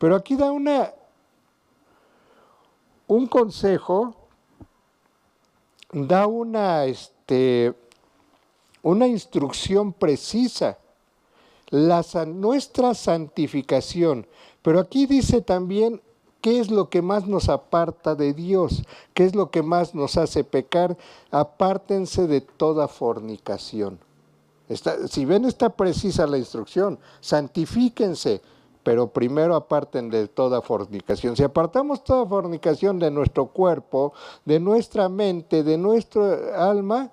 Pero aquí da un consejo, da una instrucción precisa, nuestra santificación. Pero aquí dice también qué es lo que más nos aparta de Dios, qué es lo que más nos hace pecar. Apártense de toda fornicación. Si ven, está precisa la instrucción, santifíquense, pero primero aparten de toda fornicación. Si apartamos toda fornicación de nuestro cuerpo, de nuestra mente, de nuestra alma,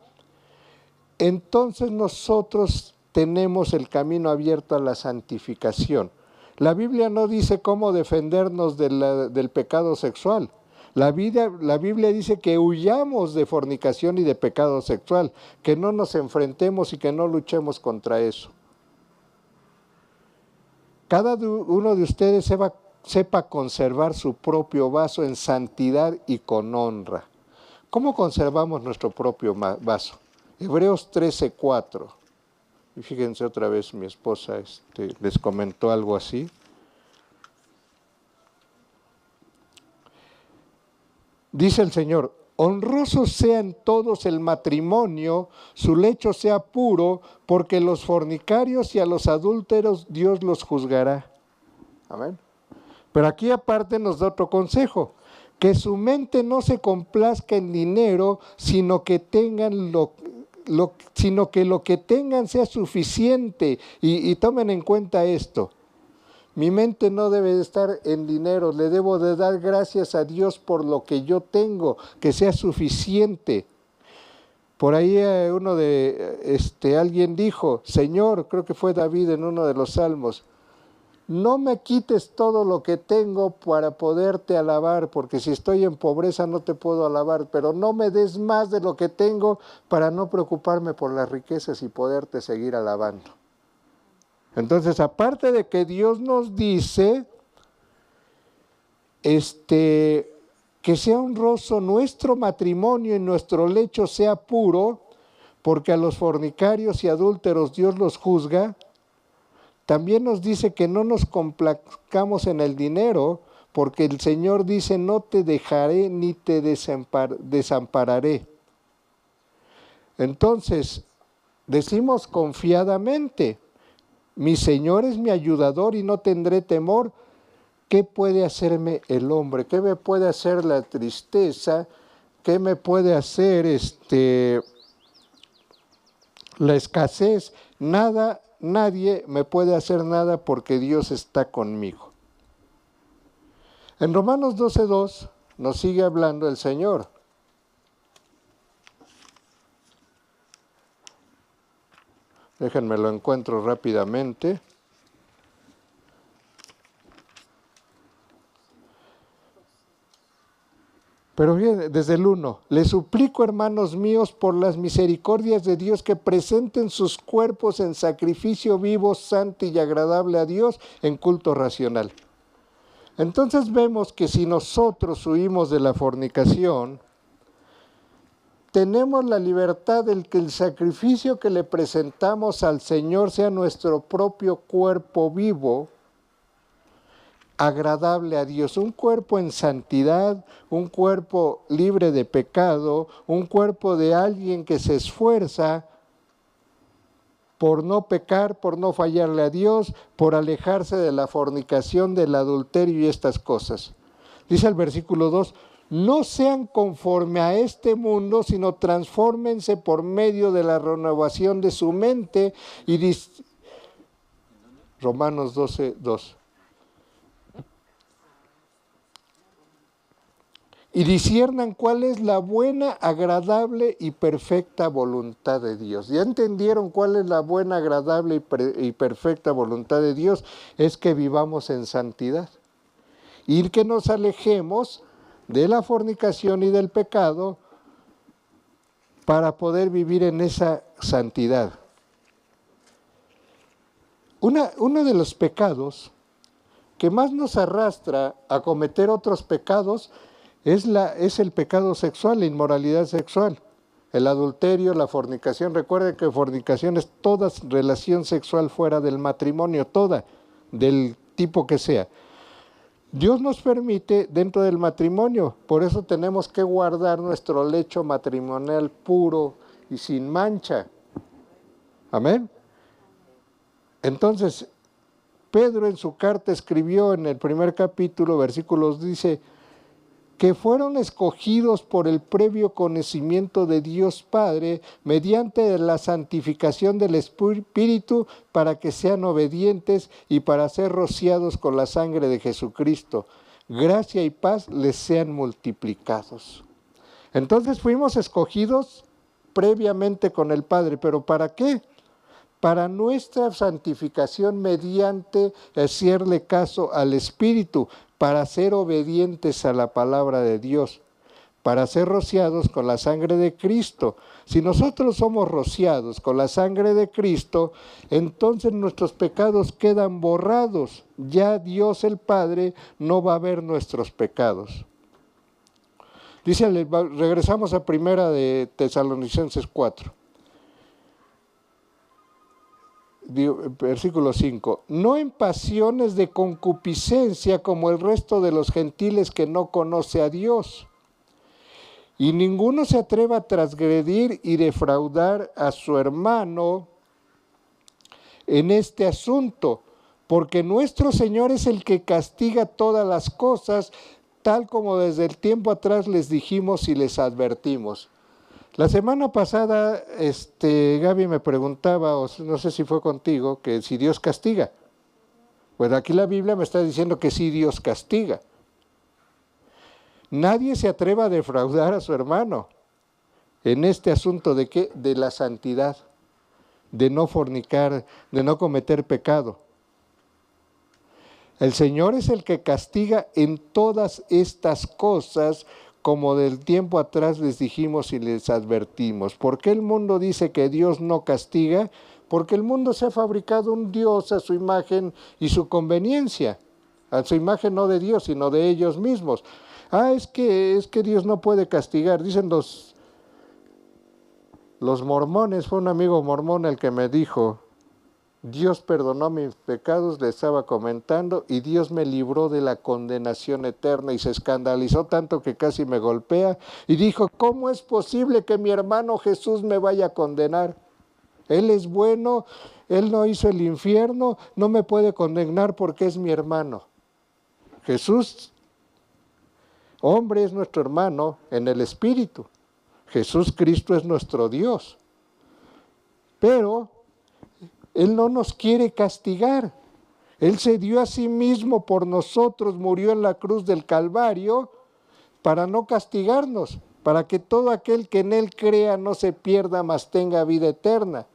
entonces nosotros tenemos el camino abierto a la santificación. La Biblia no dice cómo defendernos del pecado sexual. La Biblia dice que huyamos de fornicación y de pecado sexual, que no nos enfrentemos y que no luchemos contra eso. Cada uno de ustedes sepa conservar su propio vaso en santidad y con honra. ¿Cómo conservamos nuestro propio vaso? Hebreos 13:4. Y fíjense otra vez, mi esposa les comentó algo así. Dice el Señor: honrosos sean todos el matrimonio, su lecho sea puro, porque los fornicarios y a los adúlteros Dios los juzgará. Amén. Pero aquí aparte nos da otro consejo: que su mente no se complazca en dinero, sino que tengan lo que tengan sea suficiente. Y tomen en cuenta esto: mi mente no debe de estar en dinero, le debo de dar gracias a Dios por lo que yo tengo, que sea suficiente. Por ahí alguien dijo: Señor, creo que fue David en uno de los salmos, no me quites todo lo que tengo para poderte alabar, porque si estoy en pobreza no te puedo alabar, pero no me des más de lo que tengo para no preocuparme por las riquezas y poderte seguir alabando. Entonces, aparte de que Dios nos dice que sea honroso nuestro matrimonio y nuestro lecho sea puro, porque a los fornicarios y adúlteros Dios los juzga, también nos dice que no nos complazcamos en el dinero, porque el Señor dice: no te dejaré ni te desampararé. Entonces, decimos confiadamente: mi Señor es mi ayudador y no tendré temor. ¿Qué puede hacerme el hombre? ¿Qué me puede hacer la tristeza? ¿Qué me puede hacer la escasez? Nada, nadie me puede hacer nada, porque Dios está conmigo. En Romanos 12:2 nos sigue hablando el Señor. Déjenme lo encuentro rápidamente. Pero bien, desde el 1, les suplico, hermanos míos, por las misericordias de Dios, que presenten sus cuerpos en sacrificio vivo, santo y agradable a Dios, en culto racional. Entonces vemos que si nosotros huimos de la fornicación, tenemos la libertad del que el sacrificio que le presentamos al Señor sea nuestro propio cuerpo vivo, agradable a Dios, un cuerpo en santidad, un cuerpo libre de pecado, un cuerpo de alguien que se esfuerza por no pecar, por no fallarle a Dios, por alejarse de la fornicación, del adulterio y estas cosas. Dice el versículo 2, no sean conforme a este mundo, sino transfórmense por medio de la renovación de su mente. Y Romanos 12:2. Y disciernan cuál es la buena, agradable y perfecta voluntad de Dios. ¿Ya entendieron cuál es la buena, agradable y perfecta voluntad de Dios? Es que vivamos en santidad y que nos alejemos de la fornicación y del pecado para poder vivir en esa santidad. Uno de los pecados que más nos arrastra a cometer otros pecados es el pecado sexual, la inmoralidad sexual, el adulterio, la fornicación. Recuerden que fornicación es toda relación sexual fuera del matrimonio, toda, del tipo que sea. Dios nos permite dentro del matrimonio, por eso tenemos que guardar nuestro lecho matrimonial puro y sin mancha. Amén. Entonces, Pedro en su carta escribió en el primer capítulo, versículos, dice, que fueron escogidos por el previo conocimiento de Dios Padre mediante la santificación del Espíritu para que sean obedientes y para ser rociados con la sangre de Jesucristo. Gracia y paz les sean multiplicados. Entonces fuimos escogidos previamente con el Padre, ¿pero para qué? Para nuestra santificación mediante hacerle caso al Espíritu, para ser obedientes a la palabra de Dios, para ser rociados con la sangre de Cristo. Si nosotros somos rociados con la sangre de Cristo, entonces nuestros pecados quedan borrados. Ya Dios el Padre no va a ver nuestros pecados. Dice, regresamos a primera de Tesalonicenses 4. Versículo 5, no en pasiones de concupiscencia como el resto de los gentiles que no conoce a Dios. Y ninguno se atreva a transgredir y defraudar a su hermano en este asunto, porque nuestro Señor es el que castiga todas las cosas, tal como desde el tiempo atrás les dijimos y les advertimos. La semana pasada Gaby me preguntaba, o no sé si fue contigo, que si Dios castiga. Pues aquí la Biblia me está diciendo que sí Dios castiga. Nadie se atreva a defraudar a su hermano en este asunto de ¿qué? De la santidad, de no fornicar, de no cometer pecado. El Señor es el que castiga en todas estas cosas, como del tiempo atrás les dijimos y les advertimos. ¿Por qué el mundo dice que Dios no castiga? Porque el mundo se ha fabricado un Dios a su imagen y su conveniencia. A su imagen no de Dios, sino de ellos mismos. Es que Dios no puede castigar. Dicen los mormones, fue un amigo mormón el que me dijo, Dios perdonó mis pecados, le estaba comentando, y Dios me libró de la condenación eterna, y se escandalizó tanto que casi me golpea, y dijo, ¿cómo es posible que mi hermano Jesús me vaya a condenar? Él es bueno, Él no hizo el infierno, no me puede condenar porque es mi hermano. Jesús, hombre, es nuestro hermano en el Espíritu. Jesús Cristo es nuestro Dios. Pero Él no nos quiere castigar. Él se dio a sí mismo por nosotros, murió en la cruz del Calvario para no castigarnos, para que todo aquel que en Él crea no se pierda, mas tenga vida eterna.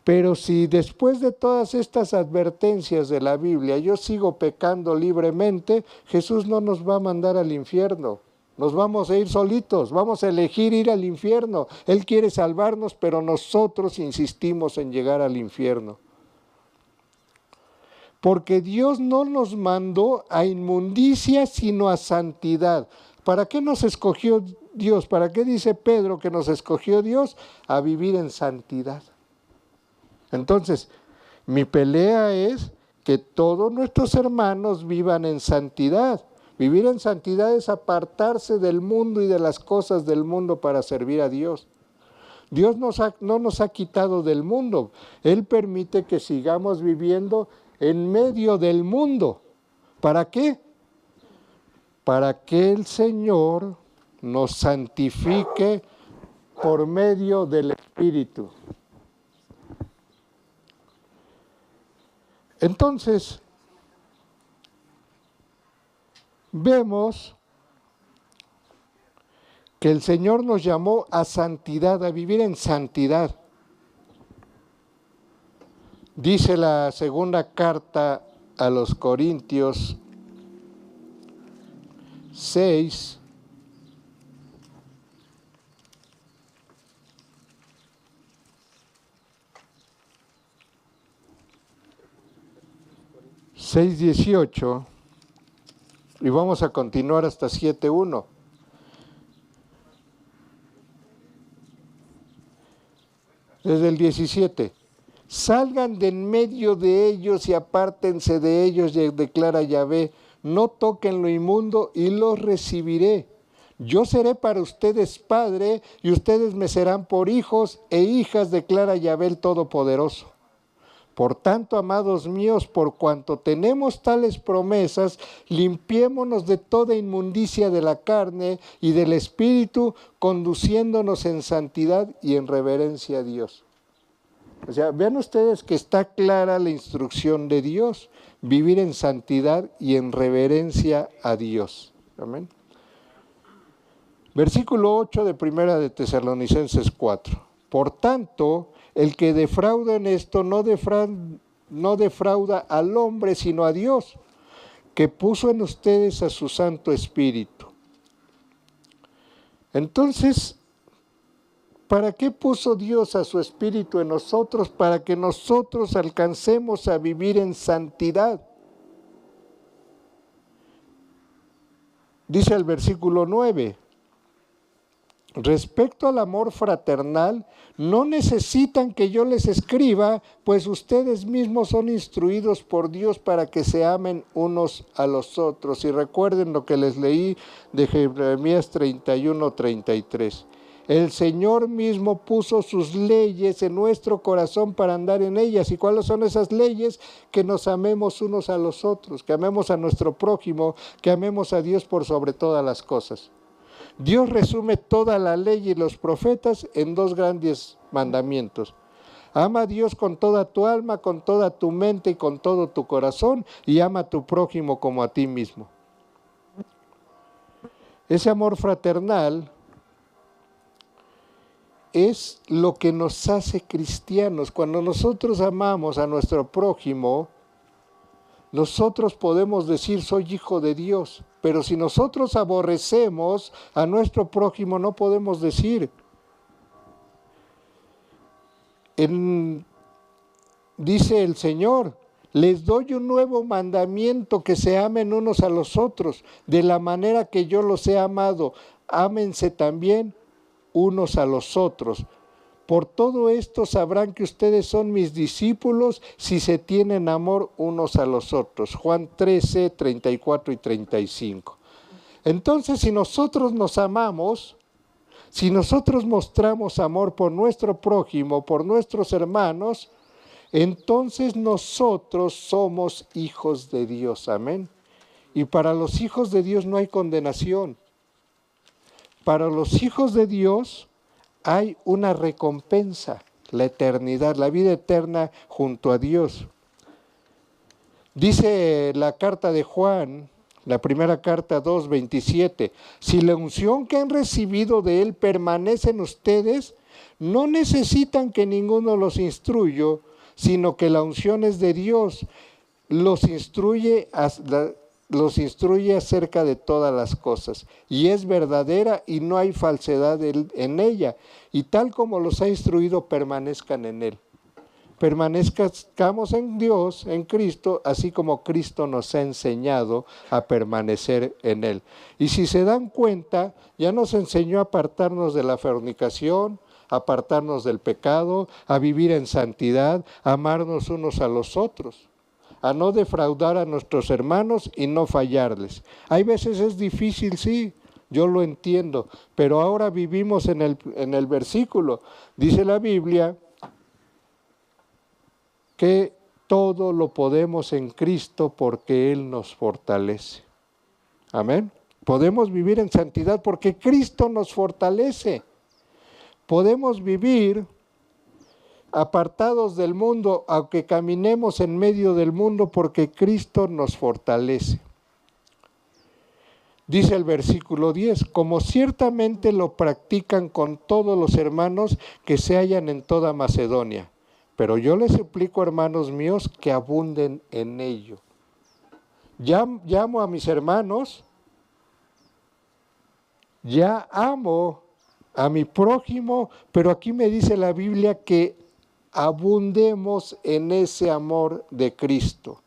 Pero si después de todas estas advertencias de la Biblia yo sigo pecando libremente, Jesús no nos va a mandar al infierno. Nos vamos a ir solitos, vamos a elegir ir al infierno. Él quiere salvarnos, pero nosotros insistimos en llegar al infierno. Porque Dios no nos mandó a inmundicia, sino a santidad. ¿Para qué nos escogió Dios? ¿Para qué dice Pedro que nos escogió Dios? A vivir en santidad. Entonces, mi pelea es que todos nuestros hermanos vivan en santidad. Vivir en santidad es apartarse del mundo y de las cosas del mundo para servir a Dios. Dios no nos ha quitado del mundo. Él permite que sigamos viviendo en medio del mundo. ¿Para qué? Para que el Señor nos santifique por medio del Espíritu. Entonces, vemos que el Señor nos llamó a santidad, a vivir en santidad. Dice la segunda carta a los Corintios 6, seis 18, y vamos a continuar hasta 7:1. Desde el 17. Salgan de en medio de ellos y apártense de ellos, declara Yahvé. No toquen lo inmundo y los recibiré. Yo seré para ustedes padre y ustedes me serán por hijos e hijas, declara Yahvé el Todopoderoso. Por tanto, amados míos, por cuanto tenemos tales promesas, limpiémonos de toda inmundicia de la carne y del espíritu, conduciéndonos en santidad y en reverencia a Dios. O sea, vean ustedes que está clara la instrucción de Dios, vivir en santidad y en reverencia a Dios. Amén. Versículo 8 de Primera de Tesalonicenses 4. Por tanto, el que defrauda en esto no defrauda al hombre, sino a Dios, que puso en ustedes a su Santo Espíritu. Entonces, ¿para qué puso Dios a su Espíritu en nosotros? Para que nosotros alcancemos a vivir en santidad. Dice el versículo 9. Respecto al amor fraternal, no necesitan que yo les escriba, pues ustedes mismos son instruidos por Dios para que se amen unos a los otros. Y recuerden lo que les leí de Jeremías 31:33. El Señor mismo puso sus leyes en nuestro corazón para andar en ellas. ¿Y cuáles son esas leyes? Que nos amemos unos a los otros, que amemos a nuestro prójimo, que amemos a Dios por sobre todas las cosas. Dios resume toda la ley y los profetas en dos grandes mandamientos. Ama a Dios con toda tu alma, con toda tu mente y con todo tu corazón, y ama a tu prójimo como a ti mismo. Ese amor fraternal es lo que nos hace cristianos. Cuando nosotros amamos a nuestro prójimo, nosotros podemos decir soy hijo de Dios, pero si nosotros aborrecemos a nuestro prójimo no podemos decir. Dice el Señor, les doy un nuevo mandamiento, que se amen unos a los otros, de la manera que yo los he amado, ámense también unos a los otros. Por todo esto sabrán que ustedes son mis discípulos si se tienen amor unos a los otros. Juan 13, 34 y 35. Entonces, si nosotros nos amamos, si nosotros mostramos amor por nuestro prójimo, por nuestros hermanos, entonces nosotros somos hijos de Dios. Amén. Y para los hijos de Dios no hay condenación. Para los hijos de Dios hay una recompensa, la eternidad, la vida eterna junto a Dios. Dice la carta de Juan, la primera carta 2:27, si la unción que han recibido de Él permanece en ustedes, no necesitan que ninguno los instruya, sino que la unción es de Dios, los instruye acerca de todas las cosas, y es verdadera y no hay falsedad en ella, y tal como los ha instruido, permanezcan en Él. Permanezcamos en Dios, en Cristo, así como Cristo nos ha enseñado a permanecer en Él. Y si se dan cuenta, ya nos enseñó a apartarnos de la fornicación, a apartarnos del pecado, a vivir en santidad, a amarnos unos a los otros, a no defraudar a nuestros hermanos y no fallarles. Hay veces es difícil, sí, yo lo entiendo, pero ahora vivimos en el versículo. Dice la Biblia que todo lo podemos en Cristo porque Él nos fortalece. Amén. Podemos vivir en santidad porque Cristo nos fortalece. Podemos vivir apartados del mundo, aunque caminemos en medio del mundo, porque Cristo nos fortalece. Dice el versículo 10, como ciertamente lo practican con todos los hermanos que se hallan en toda Macedonia. Pero yo les suplico, hermanos míos, que abunden en ello. Ya amo a mis hermanos, ya amo a mi prójimo, pero aquí me dice la Biblia que abundemos en ese amor de Cristo.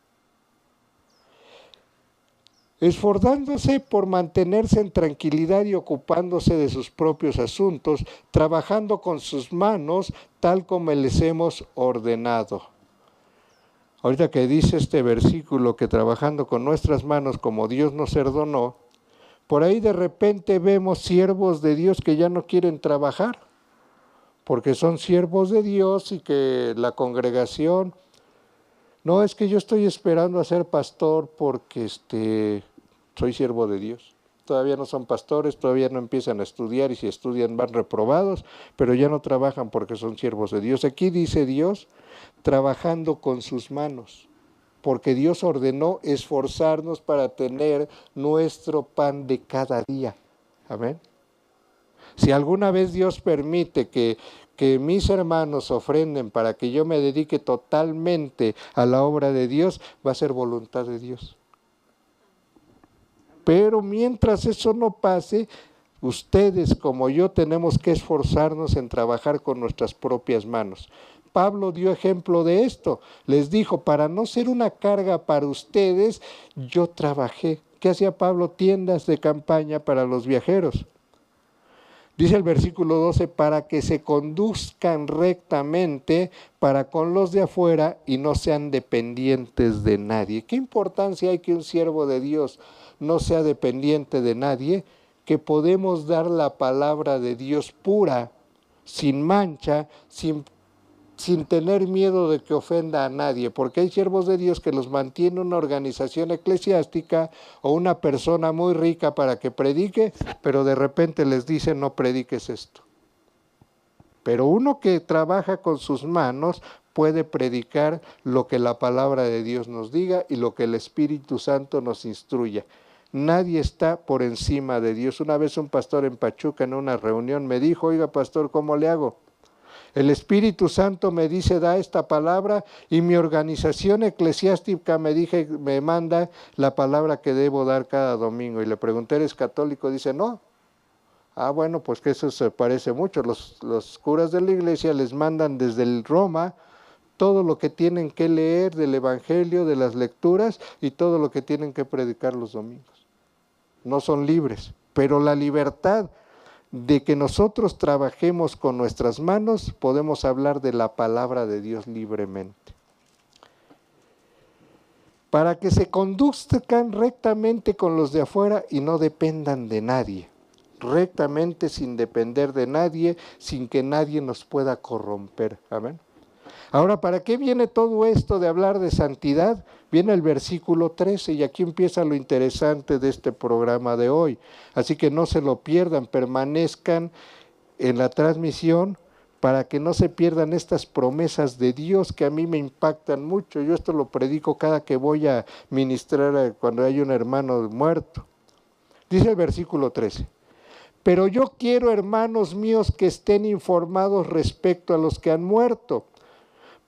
esforzándose por mantenerse en tranquilidad y ocupándose de sus propios asuntos, trabajando con sus manos tal como les hemos ordenado. Ahorita que dice este versículo que trabajando con nuestras manos como Dios nos ordenó, por ahí de repente vemos siervos de Dios que ya no quieren trabajar, porque son siervos de Dios y que la congregación, no, es que yo estoy esperando a ser pastor porque soy siervo de Dios. Todavía no son pastores, todavía no empiezan a estudiar y si estudian van reprobados, pero ya no trabajan porque son siervos de Dios. Aquí dice Dios, trabajando con sus manos, porque Dios ordenó esforzarnos para tener nuestro pan de cada día. Amén. Si alguna vez Dios permite que mis hermanos ofrenden para que yo me dedique totalmente a la obra de Dios, va a ser voluntad de Dios. Pero mientras eso no pase, ustedes como yo tenemos que esforzarnos en trabajar con nuestras propias manos. Pablo dio ejemplo de esto. Les dijo, para no ser una carga para ustedes, yo trabajé. ¿Qué hacía Pablo? Tiendas de campaña para los viajeros. Dice el versículo 12, para que se conduzcan rectamente para con los de afuera y no sean dependientes de nadie. ¿Qué importancia hay que un siervo de Dios no sea dependiente de nadie? Que podemos dar la palabra de Dios pura, sin mancha, sin tener miedo de que ofenda a nadie, porque hay siervos de Dios que los mantiene una organización eclesiástica o una persona muy rica para que predique, pero de repente les dice no prediques esto. Pero uno que trabaja con sus manos puede predicar lo que la palabra de Dios nos diga y lo que el Espíritu Santo nos instruya. Nadie está por encima de Dios. Una vez un pastor en Pachuca en una reunión me dijo, oiga pastor, ¿cómo le hago? El Espíritu Santo me dice, da esta palabra y mi organización eclesiástica me manda la palabra que debo dar cada domingo. Y le pregunté, ¿eres católico? Dice, no. Ah, bueno, pues que eso se parece mucho. Los curas de la iglesia les mandan desde el Roma todo lo que tienen que leer del Evangelio, de las lecturas y todo lo que tienen que predicar los domingos. No son libres, pero la libertad de que nosotros trabajemos con nuestras manos, podemos hablar de la palabra de Dios libremente. Para que se conduzcan rectamente con los de afuera y no dependan de nadie. Rectamente sin depender de nadie, sin que nadie nos pueda corromper. Amén. Ahora, ¿para qué viene todo esto de hablar de santidad? Viene el versículo 13 y aquí empieza lo interesante de este programa de hoy. Así que no se lo pierdan, permanezcan en la transmisión para que no se pierdan estas promesas de Dios que a mí me impactan mucho. Yo esto lo predico cada que voy a ministrar cuando hay un hermano muerto. Dice el versículo 13. Pero yo quiero, hermanos míos, que estén informados respecto a los que han muerto,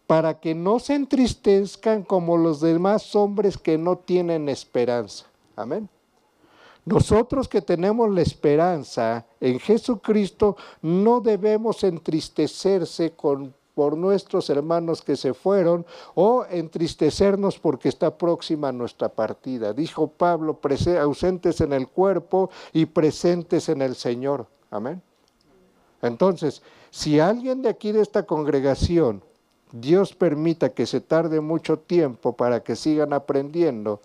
para que no se entristezcan como los demás hombres que no tienen esperanza. Amén. Nosotros que tenemos la esperanza en Jesucristo, no debemos entristecerse por nuestros hermanos que se fueron o entristecernos porque está próxima nuestra partida. Dijo Pablo, ausentes en el cuerpo y presentes en el Señor. Amén. Entonces, si alguien de aquí de esta congregación Dios permita que se tarde mucho tiempo para que sigan aprendiendo,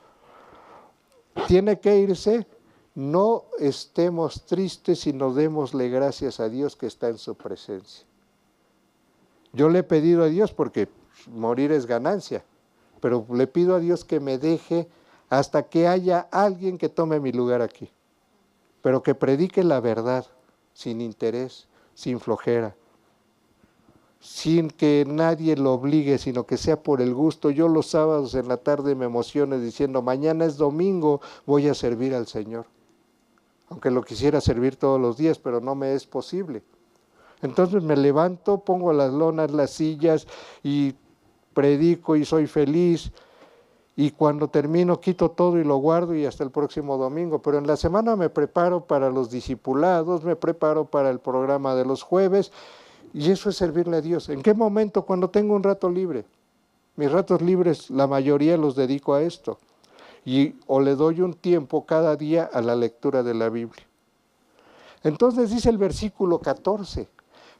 tiene que irse, no estemos tristes, sino démosle gracias a Dios que está en su presencia. Yo le he pedido a Dios, porque morir es ganancia, pero le pido a Dios que me deje hasta que haya alguien que tome mi lugar aquí, pero que predique la verdad, sin interés, sin flojera, sin que nadie lo obligue, sino que sea por el gusto. Yo los sábados en la tarde me emociono diciendo, mañana es domingo, voy a servir al Señor. Aunque lo quisiera servir todos los días, pero no me es posible. Entonces me levanto, pongo las lonas, las sillas y predico y soy feliz. Y cuando termino quito todo y lo guardo y hasta el próximo domingo. Pero en la semana me preparo para los discipulados, me preparo para el programa de los jueves. Y eso es servirle a Dios. ¿En qué momento? Cuando tengo un rato libre. Mis ratos libres, la mayoría los dedico a esto. o le doy un tiempo cada día a la lectura de la Biblia. Entonces dice el versículo 14,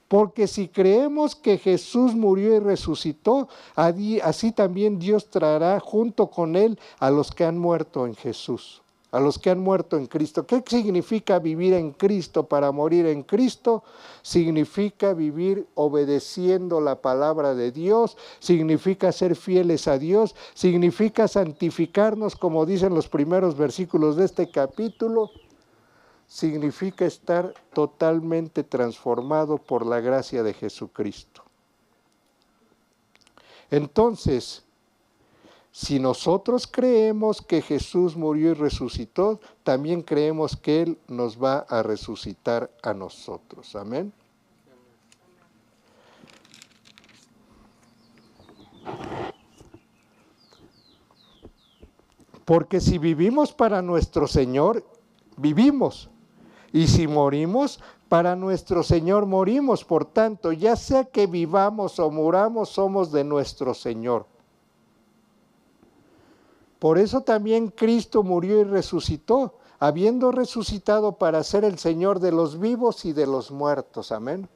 porque si creemos que Jesús murió y resucitó, así también Dios traerá junto con Él a los que han muerto en Jesús, a los que han muerto en Cristo. ¿Qué significa vivir en Cristo para morir en Cristo? Significa vivir obedeciendo la palabra de Dios, significa ser fieles a Dios, significa santificarnos, como dicen los primeros versículos de este capítulo. Significa estar totalmente transformado por la gracia de Jesucristo. Entonces, si nosotros creemos que Jesús murió y resucitó, también creemos que Él nos va a resucitar a nosotros. Amén. Porque si vivimos para nuestro Señor, vivimos. Y si morimos, para nuestro Señor morimos. Por tanto, ya sea que vivamos o muramos, somos de nuestro Señor. Por eso también Cristo murió y resucitó, habiendo resucitado para ser el Señor de los vivos y de los muertos. Amén.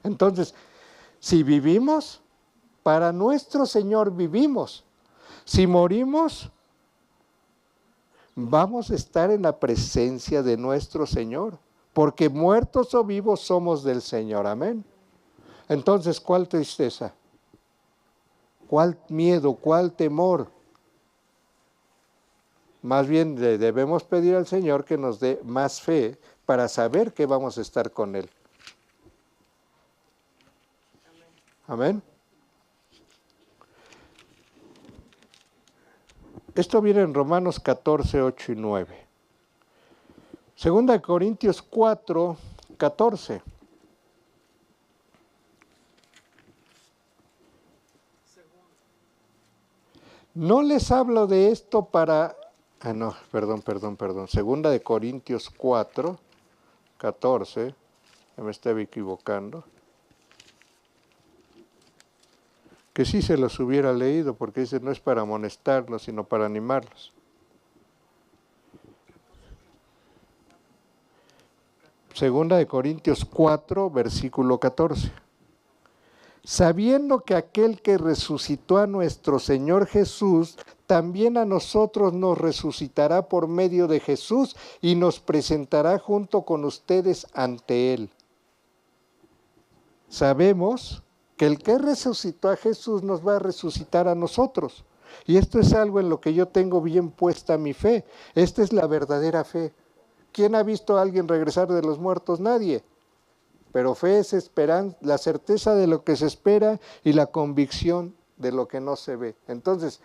Entonces, si vivimos, para nuestro Señor vivimos. Si morimos, vamos a estar en la presencia de nuestro Señor. Porque muertos o vivos somos del Señor, amén. Entonces, ¿cuál tristeza? ¿Cuál miedo? ¿Cuál temor? Más bien le debemos pedir al Señor que nos dé más fe para saber que vamos a estar con Él. Amén. Esto viene en Romanos 14, 8 y 9. Segunda de Corintios 4, 14. No les hablo de esto para... perdón. Segunda de Corintios 4, 14. Ya me estaba equivocando. Que sí se los hubiera leído, porque dice no es para amonestarlos, sino para animarlos. Segunda de Corintios 4, versículo 14. Sabiendo que aquel que resucitó a nuestro Señor Jesús, también a nosotros nos resucitará por medio de Jesús y nos presentará junto con ustedes ante Él. Sabemos que el que resucitó a Jesús nos va a resucitar a nosotros. Y esto es algo en lo que yo tengo bien puesta mi fe. Esta es la verdadera fe. ¿Quién ha visto a alguien regresar de los muertos? Nadie. Pero fe es esperanza, la certeza de lo que se espera y la convicción de lo que no se ve. Entonces,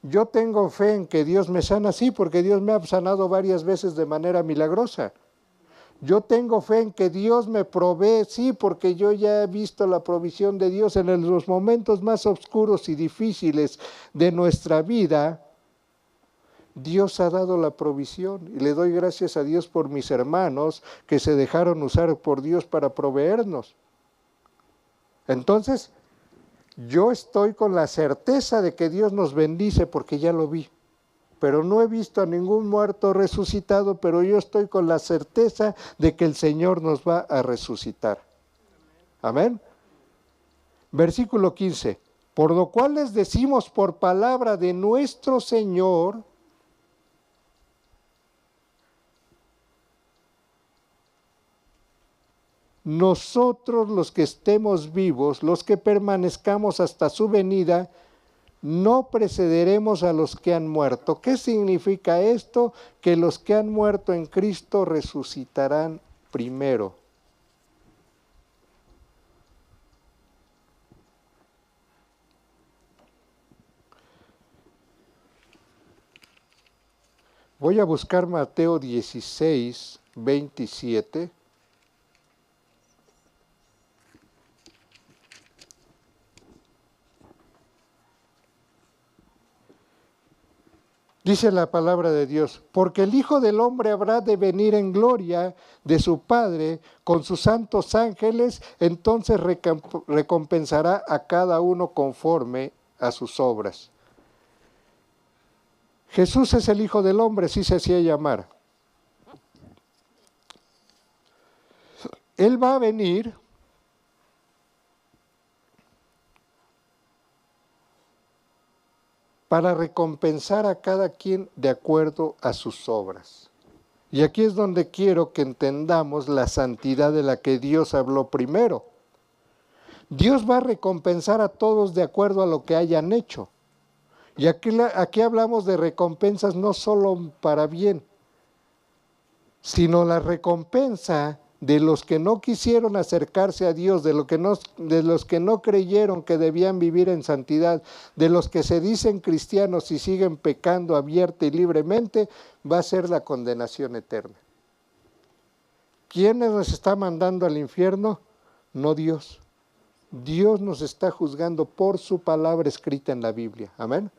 yo tengo fe en que Dios me sana, sí, porque Dios me ha sanado varias veces de manera milagrosa. Yo tengo fe en que Dios me provee, sí, porque yo ya he visto la provisión de Dios en los momentos más oscuros y difíciles de nuestra vida. Dios ha dado la provisión y le doy gracias a Dios por mis hermanos que se dejaron usar por Dios para proveernos. Entonces, yo estoy con la certeza de que Dios nos bendice porque ya lo vi. Pero no he visto a ningún muerto resucitado, pero yo estoy con la certeza de que el Señor nos va a resucitar. Amén. Versículo 15. Por lo cual les decimos por palabra de nuestro Señor, nosotros los que estemos vivos, los que permanezcamos hasta su venida, no precederemos a los que han muerto. ¿Qué significa esto? Que los que han muerto en Cristo resucitarán primero. Voy a buscar Mateo 16, 27. Dice la palabra de Dios, porque el Hijo del Hombre habrá de venir en gloria de su Padre con sus santos ángeles, entonces recompensará a cada uno conforme a sus obras. Jesús es el Hijo del Hombre, sí se hacía llamar. Él va a venir para recompensar a cada quien de acuerdo a sus obras. Y aquí es donde quiero que entendamos la santidad de la que Dios habló primero. Dios va a recompensar a todos de acuerdo a lo que hayan hecho. Y aquí hablamos de recompensas no solo para bien, sino la recompensa de los que no quisieron acercarse a Dios, de los que no creyeron que debían vivir en santidad, de los que se dicen cristianos y siguen pecando abierta y libremente, va a ser la condenación eterna. ¿Quién nos está mandando al infierno? No Dios. Dios nos está juzgando por su palabra escrita en la Biblia. Amén.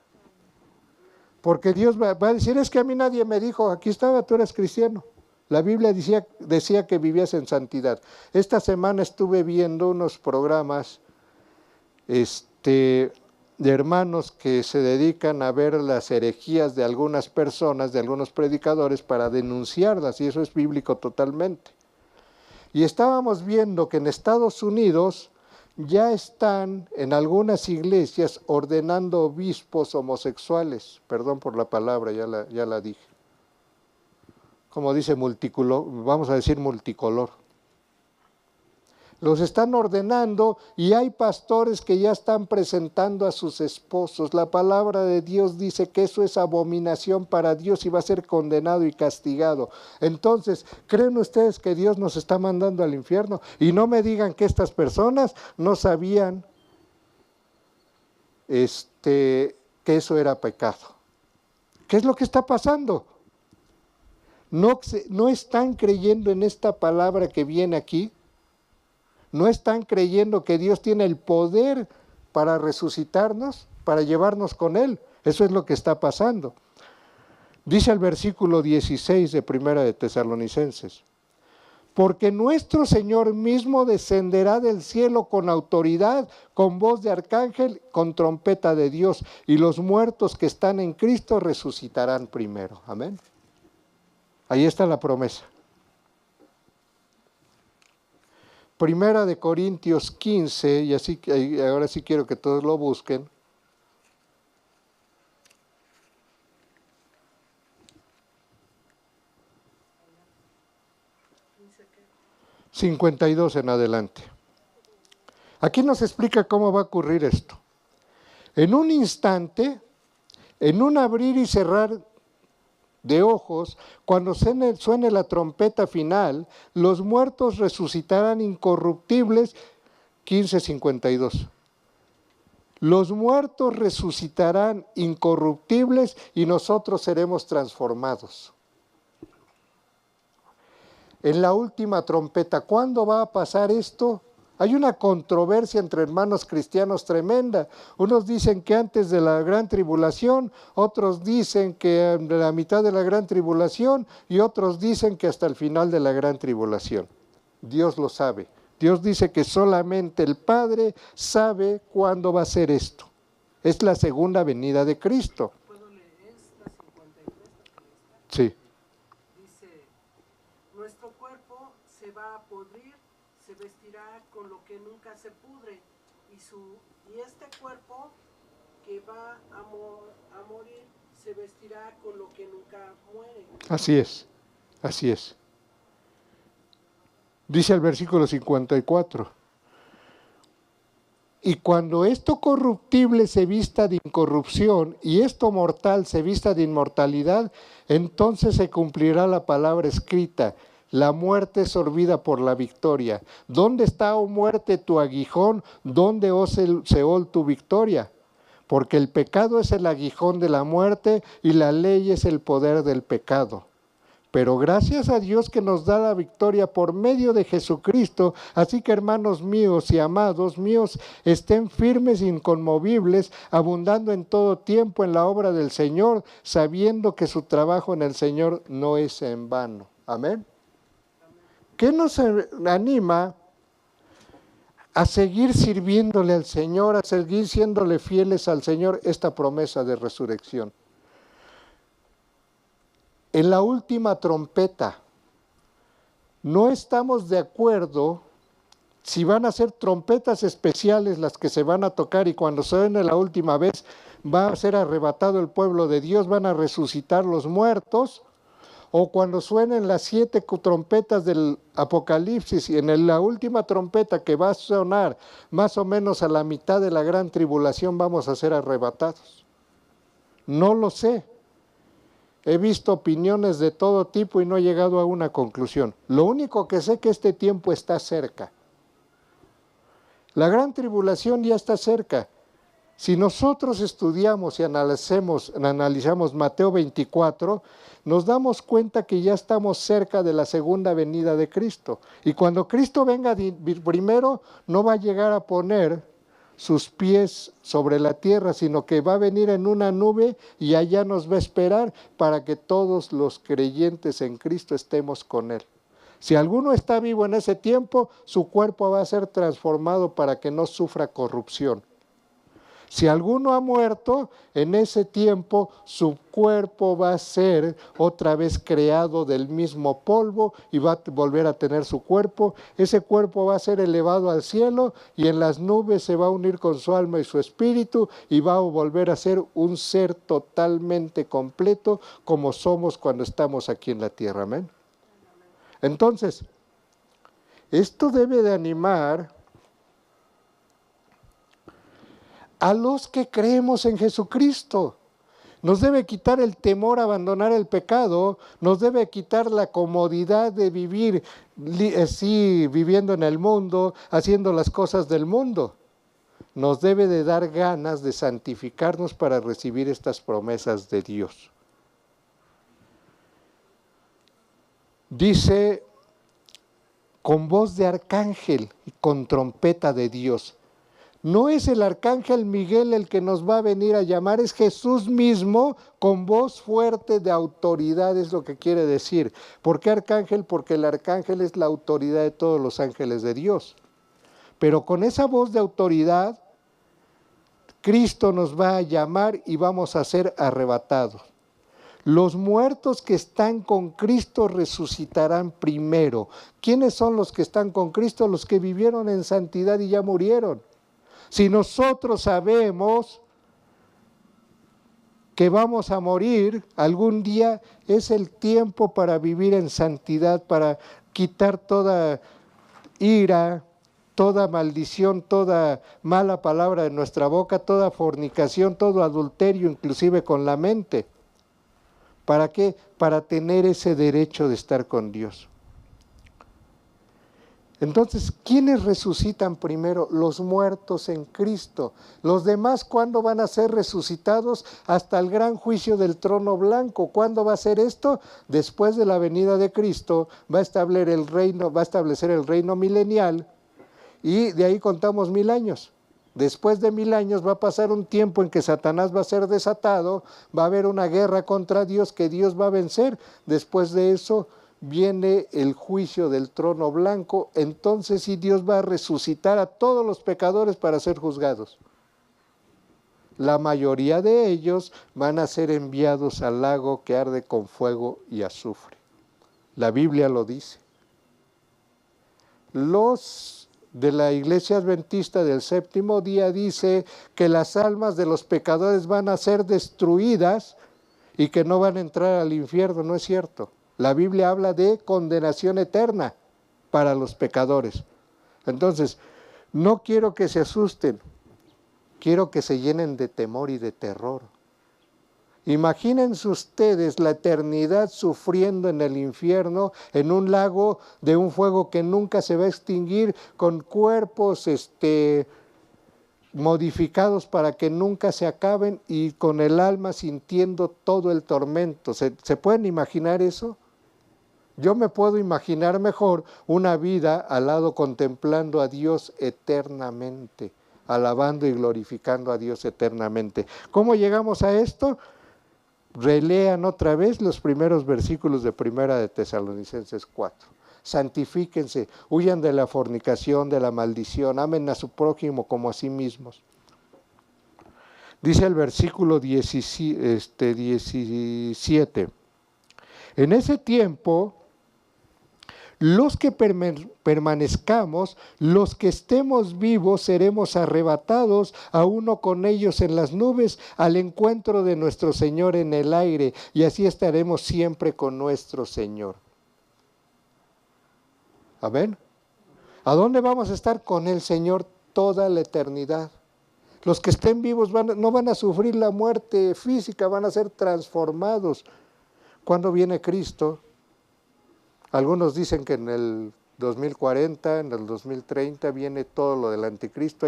Porque Dios va a decir, es que a mí nadie me dijo, aquí estaba, tú eres cristiano. La Biblia decía que vivías en santidad. Esta semana estuve viendo unos programas de hermanos que se dedican a ver las herejías de algunas personas, de algunos predicadores, para denunciarlas, y eso es bíblico totalmente. Y estábamos viendo que en Estados Unidos ya están en algunas iglesias ordenando obispos homosexuales. Perdón por la palabra, ya la dije. Como dice multicolor, vamos a decir multicolor. Los están ordenando y hay pastores que ya están presentando a sus esposos. La palabra de Dios dice que eso es abominación para Dios y va a ser condenado y castigado. Entonces, ¿creen ustedes que Dios nos está mandando al infierno? Y no me digan que estas personas no sabían que eso era pecado. ¿Qué es lo que está pasando? No están creyendo en esta palabra que viene aquí. No están creyendo que Dios tiene el poder para resucitarnos, para llevarnos con Él. Eso es lo que está pasando. Dice el versículo 16 de Primera de Tesalonicenses: porque nuestro Señor mismo descenderá del cielo con autoridad, con voz de arcángel, con trompeta de Dios, y los muertos que están en Cristo resucitarán primero. Amén. Ahí está la promesa. Primera de Corintios 15, y ahora sí quiero que todos lo busquen. $52 en adelante. Aquí nos explica cómo va a ocurrir esto. En un instante, en un abrir y cerrar de ojos, cuando suene la trompeta final, los muertos resucitarán incorruptibles. 15:52. Los muertos resucitarán incorruptibles y nosotros seremos transformados. En la última trompeta, ¿cuándo va a pasar esto? Hay una controversia entre hermanos cristianos tremenda. Unos dicen que antes de la gran tribulación, otros dicen que de la mitad de la gran tribulación y otros dicen que hasta el final de la gran tribulación. Dios lo sabe. Dios dice que solamente el Padre sabe cuándo va a ser esto. Es la segunda venida de Cristo. ¿Puedo leer esta 53? Sí. Dice, nuestro cuerpo se va a podrir, se vestirá con lo que nunca se pudre, y este cuerpo que va a morir se vestirá con lo que nunca muere. Así es, así es. Dice el versículo 54. Y cuando esto corruptible se vista de incorrupción y esto mortal se vista de inmortalidad, entonces se cumplirá la palabra escrita: la muerte es sorbida por la victoria. ¿Dónde está, oh muerte, tu aguijón? ¿Dónde, oh Seol, tu victoria? Porque el pecado es el aguijón de la muerte y la ley es el poder del pecado. Pero gracias a Dios que nos da la victoria por medio de Jesucristo. Así que, hermanos míos y amados míos, estén firmes e inconmovibles, abundando en todo tiempo en la obra del Señor, sabiendo que su trabajo en el Señor no es en vano. Amén. ¿Qué nos anima a seguir sirviéndole al Señor, a seguir siéndole fieles al Señor? Esta promesa de resurrección. en la última trompeta. No estamos de acuerdo si van a ser trompetas especiales las que se van a tocar y cuando suene la última vez va a ser arrebatado el pueblo de Dios, van a resucitar los muertos, o cuando suenen las 7 trompetas del Apocalipsis y en la última trompeta que va a sonar más o menos a la mitad de la gran tribulación vamos a ser arrebatados. No lo sé. He visto opiniones de todo tipo y no he llegado a una conclusión. Lo único que sé es que este tiempo está cerca. La gran tribulación ya está cerca. Si nosotros estudiamos y analizamos Mateo 24, nos damos cuenta que ya estamos cerca de la segunda venida de Cristo. Y cuando Cristo venga primero, no va a llegar a poner sus pies sobre la tierra, sino que va a venir en una nube y allá nos va a esperar para que todos los creyentes en Cristo estemos con Él. Si alguno está vivo en ese tiempo, su cuerpo va a ser transformado para que no sufra corrupción. Si alguno ha muerto, en ese tiempo su cuerpo va a ser otra vez creado del mismo polvo y va a volver a tener su cuerpo. Ese cuerpo va a ser elevado al cielo y en las nubes se va a unir con su alma y su espíritu y va a volver a ser un ser totalmente completo como somos cuando estamos aquí en la tierra. Amén. Entonces, esto debe de animar a los que creemos en Jesucristo. Nos debe quitar el temor a abandonar el pecado, nos debe quitar la comodidad de vivir así, viviendo en el mundo, haciendo las cosas del mundo. Nos debe de dar ganas de santificarnos para recibir estas promesas de Dios. Dice, con voz de arcángel y con trompeta de Dios. No es el arcángel Miguel el que nos va a venir a llamar, es Jesús mismo con voz fuerte de autoridad, es lo que quiere decir. ¿Por qué arcángel? Porque el arcángel es la autoridad de todos los ángeles de Dios. Pero con esa voz de autoridad, Cristo nos va a llamar y vamos a ser arrebatados. Los muertos que están con Cristo resucitarán primero. ¿Quiénes son los que están con Cristo? Los que vivieron en santidad y ya murieron. Si nosotros sabemos que vamos a morir algún día, es el tiempo para vivir en santidad, para quitar toda ira, toda maldición, toda mala palabra de nuestra boca, toda fornicación, todo adulterio, inclusive con la mente. ¿Para qué? Para tener ese derecho de estar con Dios. Entonces, ¿quiénes resucitan primero? Los muertos en Cristo. Los demás, ¿cuándo van a ser resucitados? Hasta el gran juicio del trono blanco. ¿Cuándo va a ser esto? Después de la venida de Cristo, va a establecer el reino milenial y de ahí contamos 1000 años. Después de 1000 años va a pasar un tiempo en que Satanás va a ser desatado, va a haber una guerra contra Dios que Dios va a vencer. Después de eso viene el juicio del trono blanco, entonces sí Dios va a resucitar a todos los pecadores para ser juzgados. La mayoría de ellos van a ser enviados al lago que arde con fuego y azufre. La Biblia lo dice. Los de la Iglesia Adventista del Séptimo Día dice que las almas de los pecadores van a ser destruidas y que no van a entrar al infierno. No es cierto. La Biblia habla de condenación eterna para los pecadores. Entonces, no quiero que se asusten, quiero que se llenen de temor y de terror. Imagínense ustedes la eternidad sufriendo en el infierno, en un lago de un fuego que nunca se va a extinguir, con cuerpos modificados para que nunca se acaben y con el alma sintiendo todo el tormento. ¿Se pueden imaginar eso? Yo me puedo imaginar mejor una vida al lado contemplando a Dios eternamente, alabando y glorificando a Dios eternamente. ¿Cómo llegamos a esto? Relean otra vez los primeros versículos de Primera de Tesalonicenses 4. Santifíquense, huyan de la fornicación, de la maldición, amen a su prójimo como a sí mismos. Dice el versículo 17, En ese tiempo, los que permanezcamos, los que estemos vivos, seremos arrebatados a uno con ellos en las nubes al encuentro de nuestro Señor en el aire, y así estaremos siempre con nuestro Señor. Amén. ¿A dónde vamos a estar? Con el Señor toda la eternidad. Los que estén vivos no van a sufrir la muerte física, van a ser transformados. ¿Cuándo viene Cristo? Algunos dicen que en el 2040, en el 2030 viene todo lo del anticristo.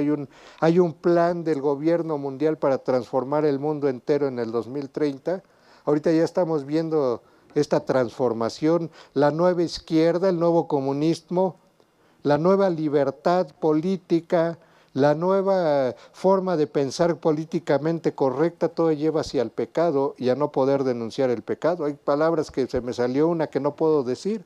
Hay un plan del gobierno mundial para transformar el mundo entero en el 2030. Ahorita ya estamos viendo esta transformación, la nueva izquierda, el nuevo comunismo, la nueva libertad política, la nueva forma de pensar políticamente correcta, todo lleva hacia el pecado y a no poder denunciar el pecado. Hay palabras que se me salió una que no puedo decir.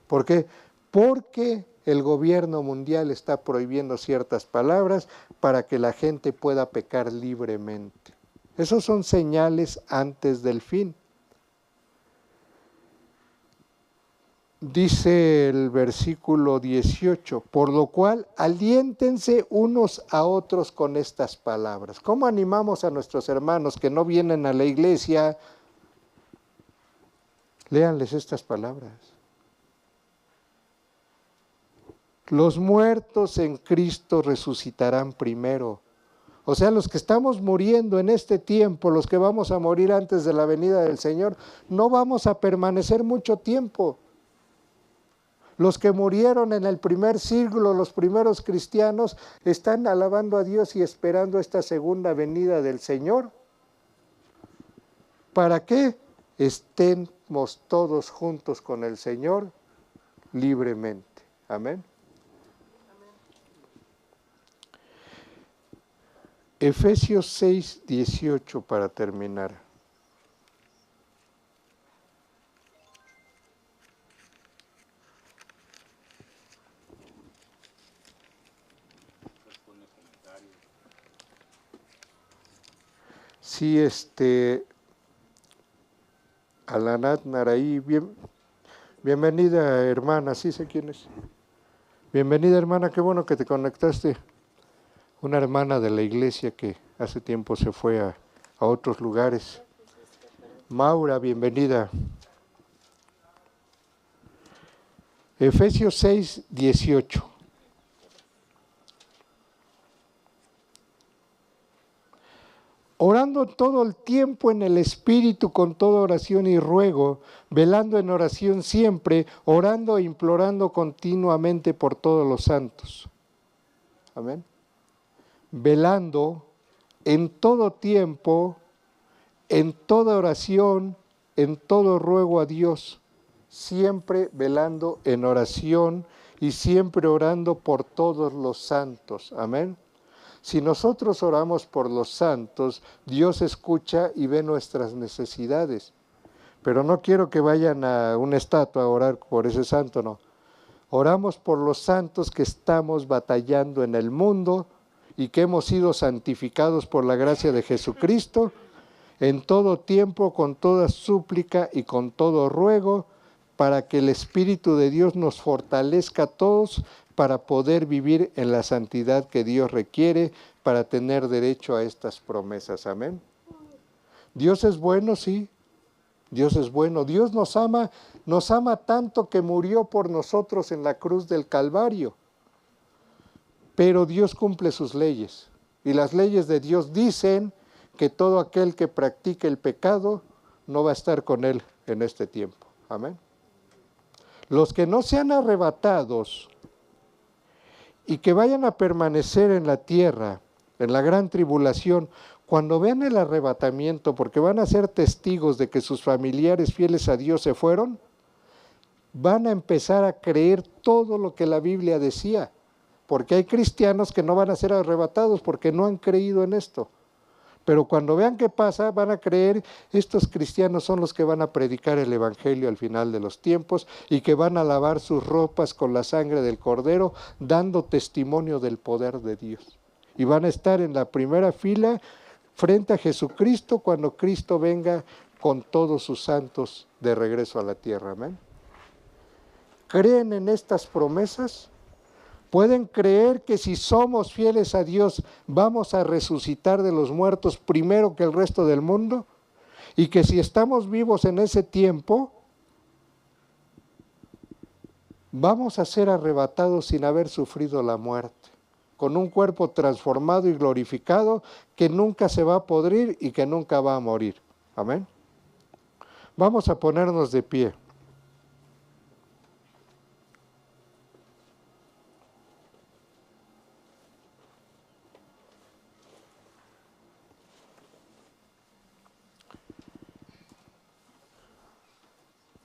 ¿Por qué? Porque el gobierno mundial está prohibiendo ciertas palabras para que la gente pueda pecar libremente. Esos son señales antes del fin. Dice el versículo 18, por lo cual aliéntense unos a otros con estas palabras. ¿Cómo animamos a nuestros hermanos que no vienen a la iglesia? Léanles estas palabras. Los muertos en Cristo resucitarán primero. O sea, los que estamos muriendo en este tiempo, los que vamos a morir antes de la venida del Señor, no vamos a permanecer mucho tiempo. Los que murieron en el primer siglo, los primeros cristianos, están alabando a Dios y esperando esta segunda venida del Señor. ¿Para qué? Estemos todos juntos con el Señor libremente. Amén. Efesios 6, 18 para terminar. Sí, Alanat Naraí, bienvenida hermana, sí sé quién es. Bienvenida hermana, qué bueno que te conectaste. Una hermana de la iglesia que hace tiempo se fue a otros lugares. Maura, bienvenida. Efesios 6, 18. Orando todo el tiempo en el Espíritu con toda oración y ruego, velando en oración siempre, orando e implorando continuamente por todos los santos. Amén. Velando en todo tiempo, en toda oración, en todo ruego a Dios, siempre velando en oración y siempre orando por todos los santos. Amén. Si nosotros oramos por los santos, Dios escucha y ve nuestras necesidades. Pero no quiero que vayan a una estatua a orar por ese santo, no. Oramos por los santos que estamos batallando en el mundo y que hemos sido santificados por la gracia de Jesucristo, en todo tiempo, con toda súplica y con todo ruego, para que el Espíritu de Dios nos fortalezca a todos para poder vivir en la santidad que Dios requiere para tener derecho a estas promesas. Amén. Dios es bueno, sí. Dios es bueno. Dios nos ama tanto que murió por nosotros en la cruz del Calvario. Pero Dios cumple sus leyes. Y las leyes de Dios dicen que todo aquel que practique el pecado no va a estar con Él en este tiempo. Amén. Los que no sean arrebatados y que vayan a permanecer en la tierra, en la gran tribulación, cuando vean el arrebatamiento, porque van a ser testigos de que sus familiares fieles a Dios se fueron, van a empezar a creer todo lo que la Biblia decía, porque hay cristianos que no van a ser arrebatados porque no han creído en esto. Pero cuando vean qué pasa, van a creer, estos cristianos son los que van a predicar el Evangelio al final de los tiempos y que van a lavar sus ropas con la sangre del Cordero, dando testimonio del poder de Dios. Y van a estar en la primera fila frente a Jesucristo cuando Cristo venga con todos sus santos de regreso a la tierra. Amén. ¿Creen en estas promesas? ¿Pueden creer que si somos fieles a Dios vamos a resucitar de los muertos primero que el resto del mundo? Y que si estamos vivos en ese tiempo, vamos a ser arrebatados sin haber sufrido la muerte, con un cuerpo transformado y glorificado que nunca se va a podrir y que nunca va a morir. Amén. Vamos a ponernos de pie.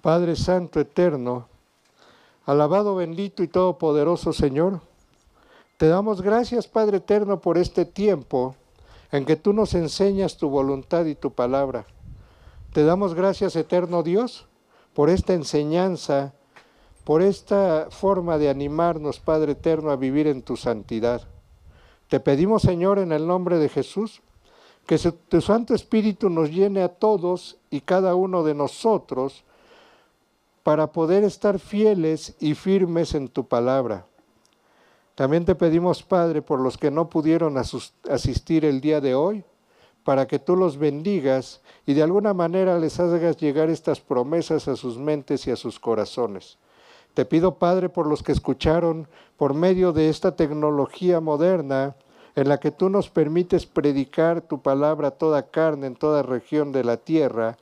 Padre Santo Eterno, alabado, bendito y todopoderoso Señor, te damos gracias, Padre Eterno, por este tiempo en que tú nos enseñas tu voluntad y tu palabra. Te damos gracias, Eterno Dios, por esta enseñanza, por esta forma de animarnos, Padre Eterno, a vivir en tu santidad. Te pedimos, Señor, en el nombre de Jesús, que tu Santo Espíritu nos llene a todos y cada uno de nosotros para poder estar fieles y firmes en tu palabra. También te pedimos, Padre, por los que no pudieron asistir el día de hoy, para que tú los bendigas y de alguna manera les hagas llegar estas promesas a sus mentes y a sus corazones. Te pido, Padre, por los que escucharon por medio de esta tecnología moderna, en la que tú nos permites predicar tu palabra a toda carne en toda región de la tierra,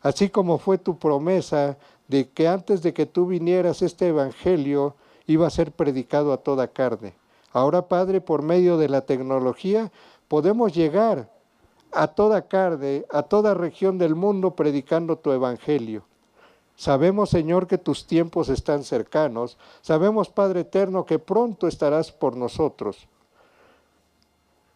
así como fue tu promesa de que antes de que tú vinieras este evangelio iba a ser predicado a toda carne. Ahora, Padre, por medio de la tecnología podemos llegar a toda carne, a toda región del mundo predicando tu evangelio. Sabemos, Señor, que tus tiempos están cercanos. Sabemos, Padre eterno, que pronto estarás por nosotros.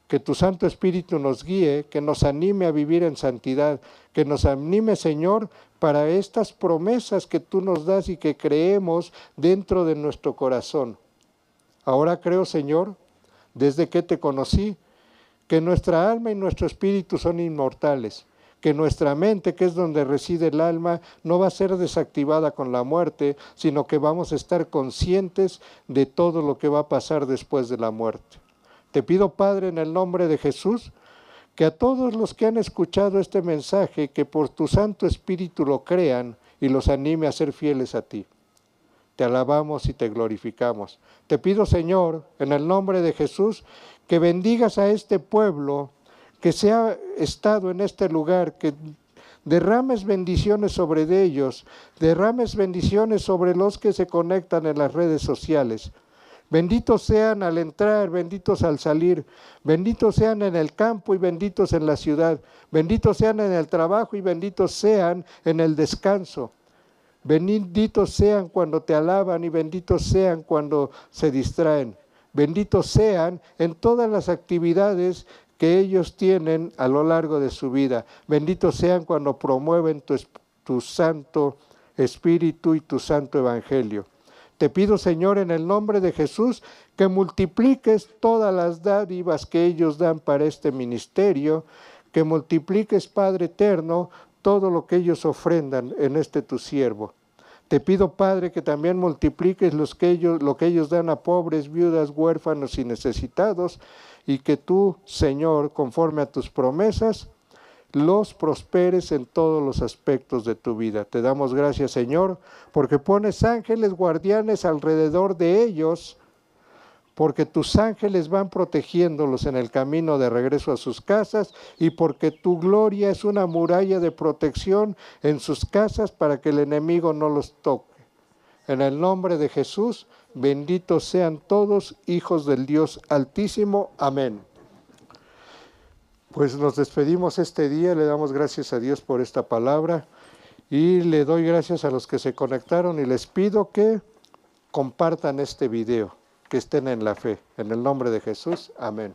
Que tu Santo Espíritu nos guíe, que nos anime a vivir en santidad, que nos anime, Señor, para estas promesas que tú nos das y que creemos dentro de nuestro corazón. Ahora creo, Señor, desde que te conocí, que nuestra alma y nuestro espíritu son inmortales, que nuestra mente, que es donde reside el alma, no va a ser desactivada con la muerte, sino que vamos a estar conscientes de todo lo que va a pasar después de la muerte. Te pido, Padre, en el nombre de Jesús, que a todos los que han escuchado este mensaje, que por tu Santo Espíritu lo crean y los anime a ser fieles a ti. Te alabamos y te glorificamos. Te pido, Señor, en el nombre de Jesús, que bendigas a este pueblo que se ha estado en este lugar, que derrames bendiciones sobre ellos, derrames bendiciones sobre los que se conectan en las redes sociales. Benditos sean al entrar, benditos al salir, benditos sean en el campo y benditos en la ciudad, benditos sean en el trabajo y benditos sean en el descanso. Benditos sean cuando te alaban y benditos sean cuando se distraen. Benditos sean en todas las actividades que ellos tienen a lo largo de su vida. Benditos sean cuando promueven tu Santo Espíritu y tu Santo Evangelio. Te pido, Señor, en el nombre de Jesús, que multipliques todas las dádivas que ellos dan para este ministerio, que multipliques, Padre eterno, todo lo que ellos ofrendan en este tu siervo. Te pido, Padre, que también multipliques lo que ellos dan a pobres, viudas, huérfanos y necesitados, y que tú, Señor, conforme a tus promesas, los prosperes en todos los aspectos de tu vida. Te damos gracias, Señor, porque pones ángeles guardianes alrededor de ellos, porque tus ángeles van protegiéndolos en el camino de regreso a sus casas y porque tu gloria es una muralla de protección en sus casas para que el enemigo no los toque. En el nombre de Jesús, benditos sean todos, hijos del Dios Altísimo. Amén. Pues nos despedimos este día, le damos gracias a Dios por esta palabra y le doy gracias a los que se conectaron y les pido que compartan este video, que estén en la fe. En el nombre de Jesús, amén.